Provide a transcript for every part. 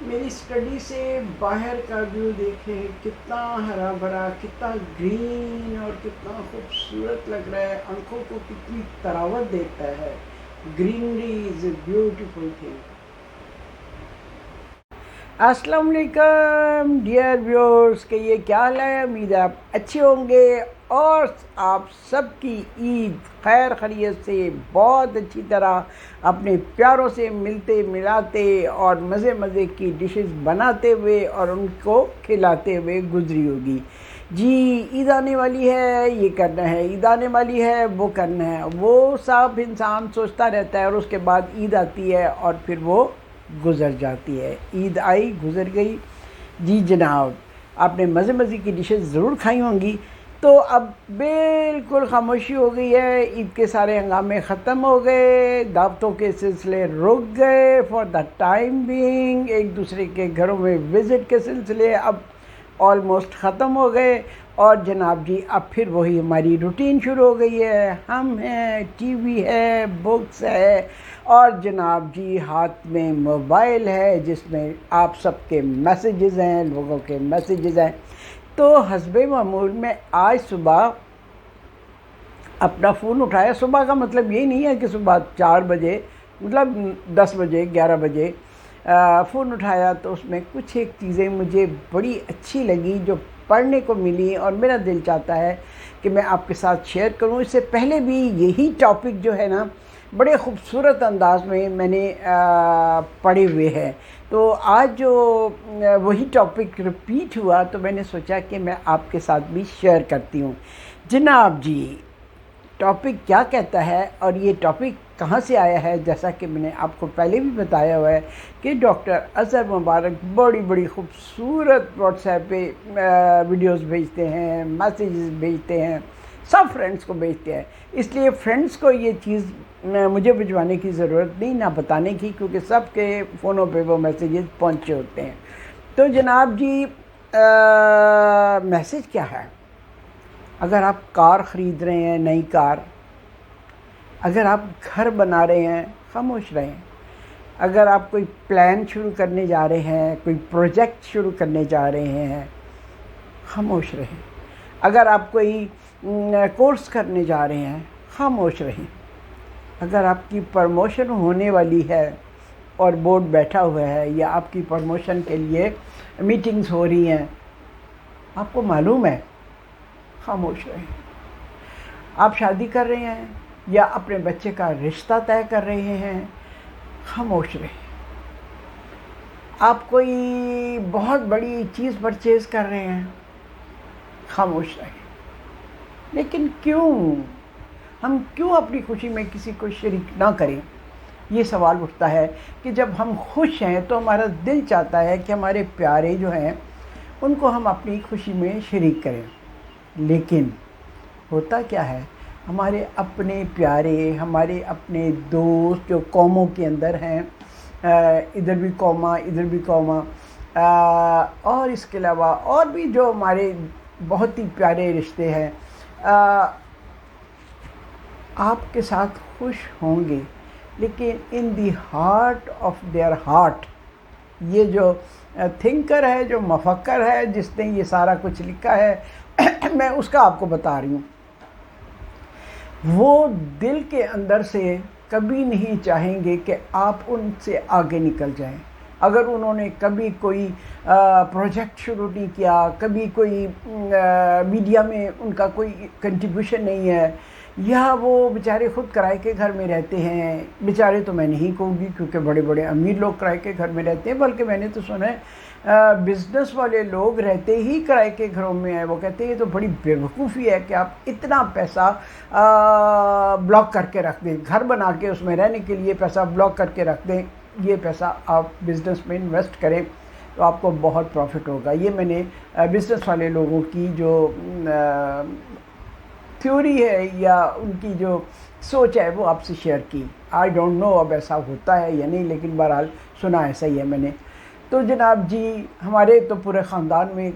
میری اسٹڈی سے باہر کا ویو دیکھیں، کتنا ہرا بھرا، کتنا گرین اور کتنا خوبصورت لگ رہا ہے، آنکھوں کو کتنی تراوت دیتا ہے. Greenery is a beautiful thing. السلام علیکم ڈیئر ویورز، کہ یہ کیا حال ہے؟ امید ہے آپ اچھے ہوں گے اور آپ سب کی عید خیر خیریت سے بہت اچھی طرح اپنے پیاروں سے ملتے ملاتے اور مزے مزے کی ڈشز بناتے ہوئے اور ان کو کھلاتے ہوئے گزری ہوگی. جی عید آنے والی ہے، یہ کرنا ہے، عید آنے والی ہے، وہ کرنا ہے، وہ سب انسان سوچتا رہتا ہے اور اس کے بعد عید آتی ہے اور پھر وہ گزر جاتی ہے. عید آئی گزر گئی. جی جناب، آپ نے مزے مزے کی ڈشز ضرور کھائی ہوں گی. تو اب بالکل خاموشی ہو گئی ہے، عید کے سارے ہنگامے ختم ہو گئے، دعوتوں کے سلسلے رک گئے فار دا ٹائم بینگ، ایک دوسرے کے گھروں میں وزٹ کے سلسلے اب آلموسٹ ختم ہو گئے. اور جناب جی اب پھر وہی ہماری روٹین شروع ہو گئی ہے. ہم ہیں، ٹی وی ہے، بکس ہے اور جناب جی ہاتھ میں موبائل ہے جس میں آپ سب کے میسیجز ہیں، لوگوں کے میسیجز ہیں. تو حسب معمول میں آج صبح اپنا فون اٹھایا. صبح کا مطلب یہ نہیں ہے کہ صبح 4 بجے، مطلب 10 بجے 11 بجے فون اٹھایا تو اس میں کچھ ایک چیزیں مجھے بڑی اچھی لگی جو پڑھنے کو ملی اور میرا دل چاہتا ہے کہ میں آپ کے ساتھ شیئر کروں. اس سے پہلے بھی یہی ٹاپک جو ہے نا بڑے خوبصورت انداز میں نے پڑھے ہوئے ہیں. تو آج جو وہی ٹاپک رپیٹ ہوا تو میں نے سوچا کہ میں آپ کے ساتھ بھی شیئر کرتی ہوں. جناب جی ٹاپک کیا کہتا ہے اور یہ ٹاپک کہاں سے آیا ہے؟ جیسا کہ میں نے آپ کو پہلے بھی بتایا ہوا ہے کہ ڈاکٹر اظہر مبارک بڑی بڑی خوبصورت واٹس ایپ پہ ویڈیوز بھیجتے ہیں، میسیجز بھیجتے ہیں، سب فرینڈس کو بھیجتے ہیں. اس لیے فرینڈس کو یہ چیز مجھے بھجوانے کی ضرورت نہیں، نہ بتانے کی، کیونکہ سب کے فونوں پہ وہ میسیجز پہنچے ہوتے ہیں. تو جناب جی میسیج کیا ہے؟ اگر آپ کار خرید رہے ہیں، نئی کار، اگر آپ گھر بنا رہے ہیں، خاموش رہیں. اگر آپ کوئی پلان شروع کرنے جا رہے ہیں، کوئی پروجیکٹ شروع کرنے جا رہے ہیں، خاموش رہیں. اگر آپ کوئی کورس کرنے جا رہے ہیں، خاموش رہیں. اگر آپ کی پروموشن ہونے والی ہے اور بورڈ بیٹھا ہوا ہے یا آپ کی پروموشن کے لیے میٹنگز ہو رہی ہیں، آپ کو معلوم ہے، خاموش رہیں. آپ شادی کر رہے ہیں یا اپنے بچے کا رشتہ طے کر رہے ہیں، خاموش رہیں. آپ کوئی بہت بڑی چیز پرچیز کر رہے ہیں، خاموش رہیں. لیکن ہم کیوں اپنی خوشی میں کسی کو شریک نہ کریں؟ یہ سوال اٹھتا ہے کہ جب ہم خوش ہیں تو ہمارا دل چاہتا ہے کہ ہمارے پیارے جو ہیں ان کو ہم اپنی خوشی میں شریک کریں. لیکن ہوتا کیا ہے، ہمارے اپنے پیارے، ہمارے اپنے دوست جو قوموں کے اندر ہیں، ادھر بھی قوما ادھر بھی قوما، اور اس کے علاوہ اور بھی جو ہمارے بہت ہی پیارے رشتے ہیں، آپ کے ساتھ خوش ہوں گے، لیکن in the heart of their heart, یہ جو تھنکر ہے، جو مفکر ہے، جس نے یہ سارا کچھ لکھا ہے میں اس کا آپ کو بتا رہی ہوں، وہ دل کے اندر سے کبھی نہیں چاہیں گے کہ آپ ان سے آگے نکل جائیں. اگر انہوں نے کبھی کوئی پروجیکٹ شروع نہیں کیا، کبھی کوئی میڈیا میں ان کا کوئی کنٹریبیوشن نہیں ہے، یا وہ بیچارے خود کرائے کے گھر میں رہتے ہیں، بیچارے تو میں نہیں کہوں گی کیونکہ بڑے بڑے امیر لوگ کرائے کے گھر میں رہتے ہیں، بلکہ میں نے تو سنا ہے بزنس والے لوگ رہتے ہی کرائے کے گھروں میں ہیں. وہ کہتے ہیں یہ تو بڑی بیوقوفی ہے کہ آپ اتنا پیسہ بلاک کر کے رکھ دیں، گھر بنا کے اس میں رہنے کے لیے پیسہ بلاک کر کے رکھ دیں، یہ پیسہ آپ بزنس میں انویسٹ کریں تو آپ کو بہت پروفٹ ہوگا. یہ میں نے بزنس والے لوگوں کی جو تھیوری ہے یا ان کی جو سوچ ہے وہ آپ سے شیئر کی. آئی ڈونٹ نو اب ایسا ہوتا ہے یا نہیں، لیکن بہرحال سنا ایسا ہی ہے میں نے. تو جناب جی ہمارے تو پورے خاندان میں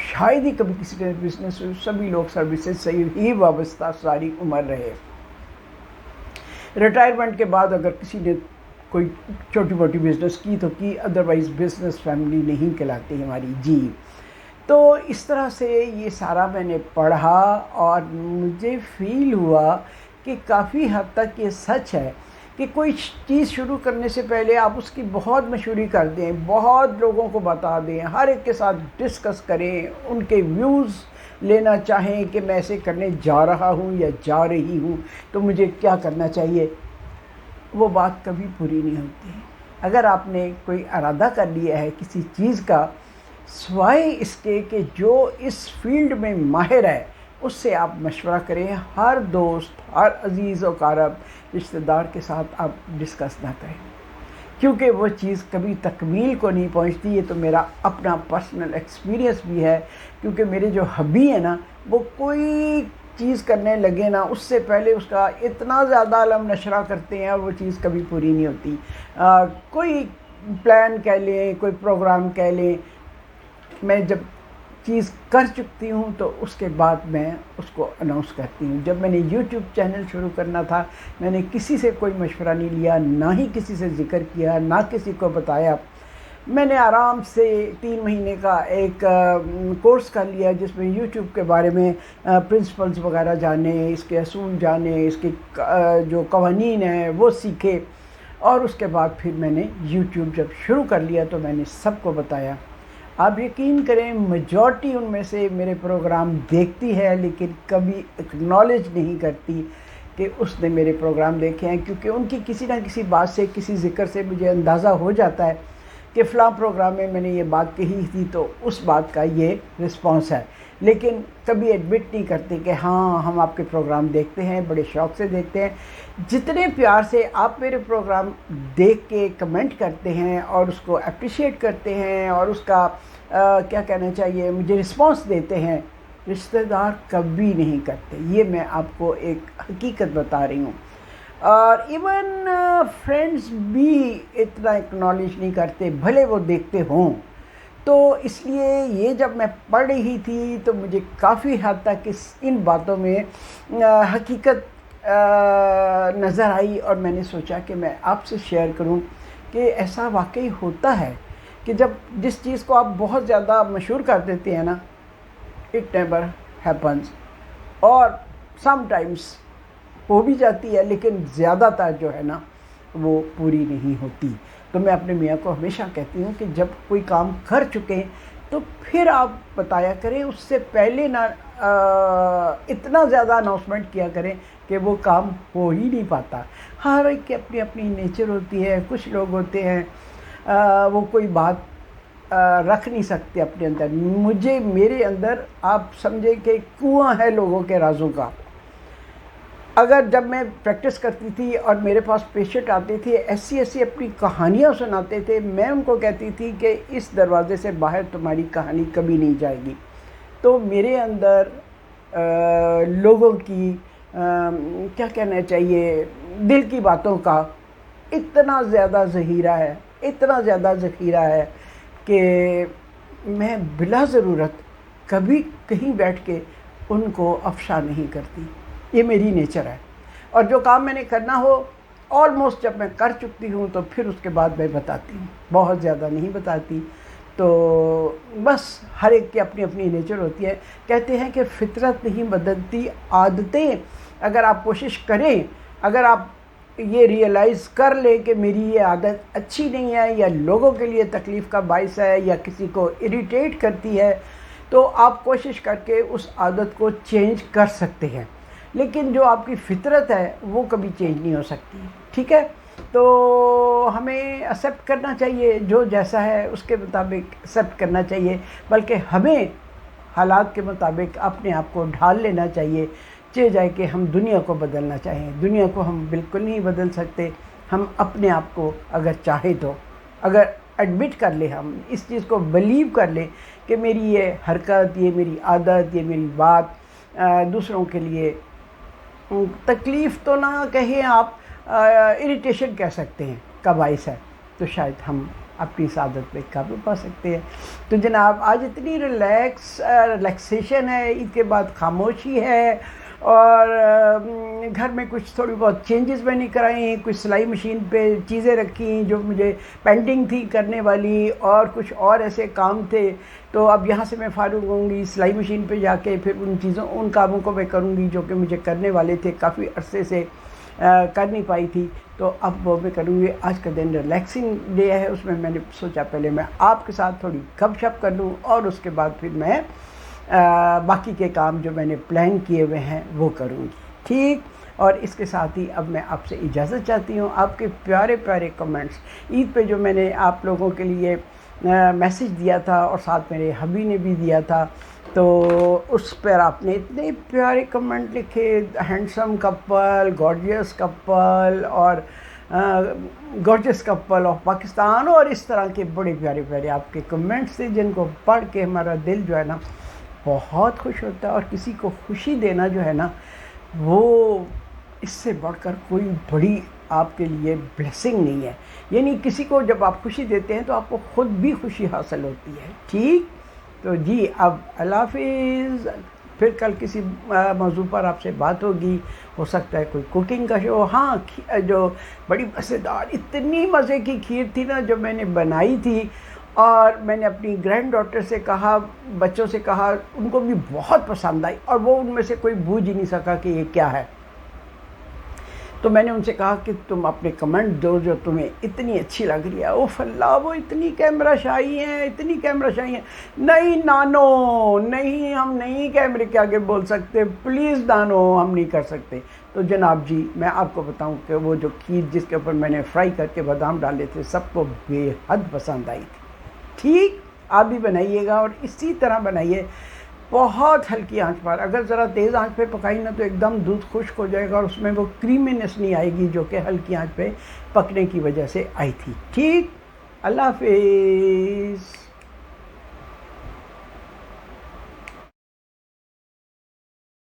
شاید ہی کبھی کسی نے بزنس، سبھی لوگ سروسز سے ہی وابستہ ساری عمر رہے. ریٹائرمنٹ کے بعد اگر کسی نے کوئی چھوٹی موٹی بزنس کی تو کی، ادروائز بزنس فیملی نہیں کہلاتی ہماری جی۔ تو اس طرح سے یہ سارا میں نے پڑھا اور مجھے فیل ہوا کہ کافی حد تک یہ سچ ہے کہ کوئی چیز شروع کرنے سے پہلے آپ اس کی بہت مشہوری کر دیں، بہت لوگوں کو بتا دیں، ہر ایک کے ساتھ ڈسکس کریں، ان کے ویوز لینا چاہیں کہ میں ایسے کرنے جا رہا ہوں یا جا رہی ہوں تو مجھے کیا کرنا چاہیے، وہ بات کبھی پوری نہیں ہوتی۔ اگر آپ نے کوئی ارادہ کر لیا ہے کسی چیز کا، سوائے اس کے کہ جو اس فیلڈ میں ماہر ہے اس سے آپ مشورہ کریں، ہر دوست، ہر عزیز و اقارب، رشتہ دار کے ساتھ آپ ڈسکس نہ کریں، کیونکہ وہ چیز کبھی تکمیل کو نہیں پہنچتی۔ یہ تو میرا اپنا پرسنل ایکسپیرینس بھی ہے، کیونکہ میرے جو حبی ہیں نا، وہ کوئی چیز کرنے لگے نا اس سے پہلے اس کا اتنا زیادہ علم نشرہ کرتے ہیں اور وہ چیز کبھی پوری نہیں ہوتی۔ کوئی پلان کہہ لیں، کوئی پروگرام کہہ لیں، میں جب چیز کر چکتی ہوں تو اس کے بعد میں اس کو اناؤنس کرتی ہوں۔ جب میں نے یوٹیوب چینل شروع کرنا تھا، میں نے کسی سے کوئی مشورہ نہیں لیا، نہ ہی کسی سے ذکر کیا، نہ کسی کو بتایا۔ میں نے آرام سے 3 مہینے کا ایک کورس کر لیا جس میں یوٹیوب کے بارے میں پرنسپلز وغیرہ جانے، اس کے اصول جانے، اس کے جو قوانین ہیں وہ سیکھے، اور اس کے بعد پھر میں نے یوٹیوب جب شروع کر لیا تو میں نے سب کو بتایا۔ آپ یقین کریں میجورٹی ان میں سے میرے پروگرام دیکھتی ہے لیکن کبھی اکنالج نہیں کرتی کہ اس نے میرے پروگرام دیکھے ہیں، کیونکہ ان کی کسی نہ کسی بات سے، کسی ذکر سے مجھے اندازہ ہو جاتا ہے کہ فلاں پروگرام میں نے یہ بات کہی تھی تو اس بات کا یہ رسپانس ہے، لیکن کبھی ایڈمٹ نہیں کرتے کہ ہاں ہم آپ کے پروگرام دیکھتے ہیں، بڑے شوق سے دیکھتے ہیں۔ جتنے پیار سے آپ میرے پروگرام دیکھ کے کمنٹ کرتے ہیں اور اس کو اپریشیٹ کرتے ہیں اور اس کا کیا کہنا چاہیے مجھے رسپانس دیتے ہیں، رشتہ دار کبھی نہیں کرتے۔ یہ میں آپ کو ایک حقیقت بتا رہی ہوں، اور ایون فرینڈز بھی اتنا اکنالج نہیں کرتے بھلے وہ دیکھتے ہوں۔ تو اس لیے یہ جب میں پڑھ رہی تھی تو مجھے کافی حد تک ان باتوں میں حقیقت نظر آئی، اور میں نے سوچا کہ میں آپ سے شیئر کروں کہ ایسا واقعی ہوتا ہے کہ جب جس چیز کو آپ بہت زیادہ مشہور کر دیتے ہیں نا، اٹ نیور ہیپنز، اور سم ٹائمز ہو بھی جاتی ہے لیکن زیادہ تر جو ہے نا وہ پوری نہیں ہوتی۔ تو میں اپنے میاں کو ہمیشہ کہتی ہوں کہ جب کوئی کام کر چکے تو پھر آپ بتایا کریں، اس سے پہلے نہ اتنا زیادہ اناؤنسمنٹ کیا کریں کہ وہ کام ہو ہی نہیں پاتا۔ ہر ایک کی اپنی اپنی نیچر ہوتی ہے، کچھ لوگ ہوتے ہیں وہ کوئی بات رکھ نہیں سکتے اپنے اندر۔ میرے اندر آپ سمجھیں کہ کنواں ہے لوگوں کے رازوں کا۔ اگر جب میں پریکٹس کرتی تھی اور میرے پاس پیشنٹ آتے تھے، ایسی ایسی اپنی کہانیاں سناتے تھے، میں ان کو کہتی تھی کہ اس دروازے سے باہر تمہاری کہانی کبھی نہیں جائے گی۔ تو میرے اندر لوگوں کی کیا کہنا چاہیے دل کی باتوں کا اتنا زیادہ ذخیرہ ہے، اتنا زیادہ ذخیرہ ہے کہ میں بلا ضرورت کبھی کہیں بیٹھ کے ان کو افشا نہیں کرتی۔ یہ میری نیچر ہے، اور جو کام میں نے کرنا ہو آلموسٹ جب میں کر چکتی ہوں تو پھر اس کے بعد میں بتاتی ہوں، بہت زیادہ نہیں بتاتی۔ تو بس ہر ایک کی اپنی اپنی نیچر ہوتی ہے۔ کہتے ہیں کہ فطرت نہیں بدلتی، عادتیں اگر آپ کوشش کریں، اگر آپ یہ ریئلائز کر لیں کہ میری یہ عادت اچھی نہیں ہے یا لوگوں کے لیے تکلیف کا باعث ہے یا کسی کو اریٹیٹ کرتی ہے، تو آپ کوشش کر کے اس عادت کو چینج کر سکتے ہیں، لیکن جو آپ کی فطرت ہے وہ کبھی چینج نہیں ہو سکتی۔ ٹھیک ہے، تو ہمیں ایکسیپٹ کرنا چاہیے، جو جیسا ہے اس کے مطابق ایکسیپٹ کرنا چاہیے، بلکہ ہمیں حالات کے مطابق اپنے آپ کو ڈھال لینا چاہیے۔ چاہے جائے کہ ہم دنیا کو بدلنا چاہیں، دنیا کو ہم بالکل نہیں بدل سکتے، ہم اپنے آپ کو اگر چاہے تو، اگر ایڈمٹ کر لیں، ہم اس چیز کو بلیو کر لیں کہ میری یہ حرکت، یہ میری عادت، یہ میری بات دوسروں کے لیے تکلیف تو نہ کہیں آپ، اریٹیشن کہہ سکتے ہیں کا باعث ہے، تو شاید ہم اپنی اس عادت پہ قابو پا سکتے ہیں۔ تو جناب آج اتنی ریلیکسیشن ہے، اس کے بعد خاموشی ہے، اور گھر میں کچھ تھوڑی بہت چینجز میں نے کرائی، کچھ سلائی مشین پہ چیزیں رکھی جو مجھے پینٹنگ تھی کرنے والی، اور کچھ اور ایسے کام تھے. تو اب یہاں سے میں فارغ ہوں گی، سلائی مشین پہ جا کے پھر ان کاموں کو میں کروں گی جو کہ مجھے کرنے والے تھے، کافی عرصے سے کر نہیں پائی تھی. تو اب وہ میں کروں گی. آج کا دن ریلیکسنگ ڈے ہے، اس میں میں نے سوچا پہلے میں آپ کے ساتھ تھوڑی گپ شپ کر لوں، اور اس کے بعد پھر میں باقی کے کام جو میں نے پلان کیے ہوئے ہیں وہ کروں گی. ٹھیک. اور اس کے ساتھ ہی اب میں آپ سے اجازت چاہتی ہوں. آپ کے پیارے پیارے کمنٹس عید پہ جو میں نے آپ لوگوں کے لیے میسیج دیا تھا، اور ساتھ میرے حبی نے بھی دیا تھا، تو اس پر آپ نے اتنے پیارے کمنٹ لکھے، ہینڈسم کپل، گارجیس کپل، اور گارجیس کپل آف پاکستان، اور اس طرح کے بڑے پیارے پیارے آپ کے کمنٹس تھے جن کو پڑھ کے ہمارا دل جو ہے نا بہت خوش ہوتا ہے. اور کسی کو خوشی دینا جو ہے نا وہ اس سے بڑھ کر کوئی بڑی آپ کے لیے بلیسنگ نہیں ہے. یعنی کسی کو جب آپ خوشی دیتے ہیں تو آپ کو خود بھی خوشی حاصل ہوتی ہے. ٹھیک. تو جی اب اللہ حافظ. پھر کل کسی موضوع پر آپ سے بات ہوگی، ہو سکتا ہے کوئی کوکنگ کا شو. ہاں، جو بڑی مزیدار اتنی مزے کی کھیر تھی نا جو میں نے بنائی تھی، اور میں نے اپنی گرینڈ ڈاٹر سے کہا، بچوں سے کہا، ان کو بھی بہت پسند آئی، اور وہ ان میں سے کوئی بوجھ ہی نہیں سکا کہ یہ کیا ہے. تو میں نے ان سے کہا کہ تم اپنے کمنٹ دو جو تمہیں اتنی اچھی لگ رہی ہے. اوف اللہ، وہ اتنی کیمرہ شائی ہیں، اتنی کیمرہ شائی ہیں. نہیں نانو، نہیں، ہم نہیں کیمرے کے آگے بول سکتے، پلیز نانو، ہم نہیں کر سکتے. تو جناب جی میں آپ کو بتاؤں کہ وہ جو کھیر جس کے اوپر میں نے فرائی کر کے بادام ڈالے تھے سب کو بے حد پسند آئی تھی. ٹھیک. آپ بھی بنائیے گا، اور اسی طرح بنائیے بہت ہلکی آنچ پر. اگر ذرا تیز آنچ پہ پکائی نا تو ایک دم دودھ خشک ہو جائے گا، اور اس میں وہ کریمینس نہیں آئے گی جو کہ ہلکی آنچ پہ پکنے کی وجہ سے آئی تھی. ٹھیک. اللہ حافظ.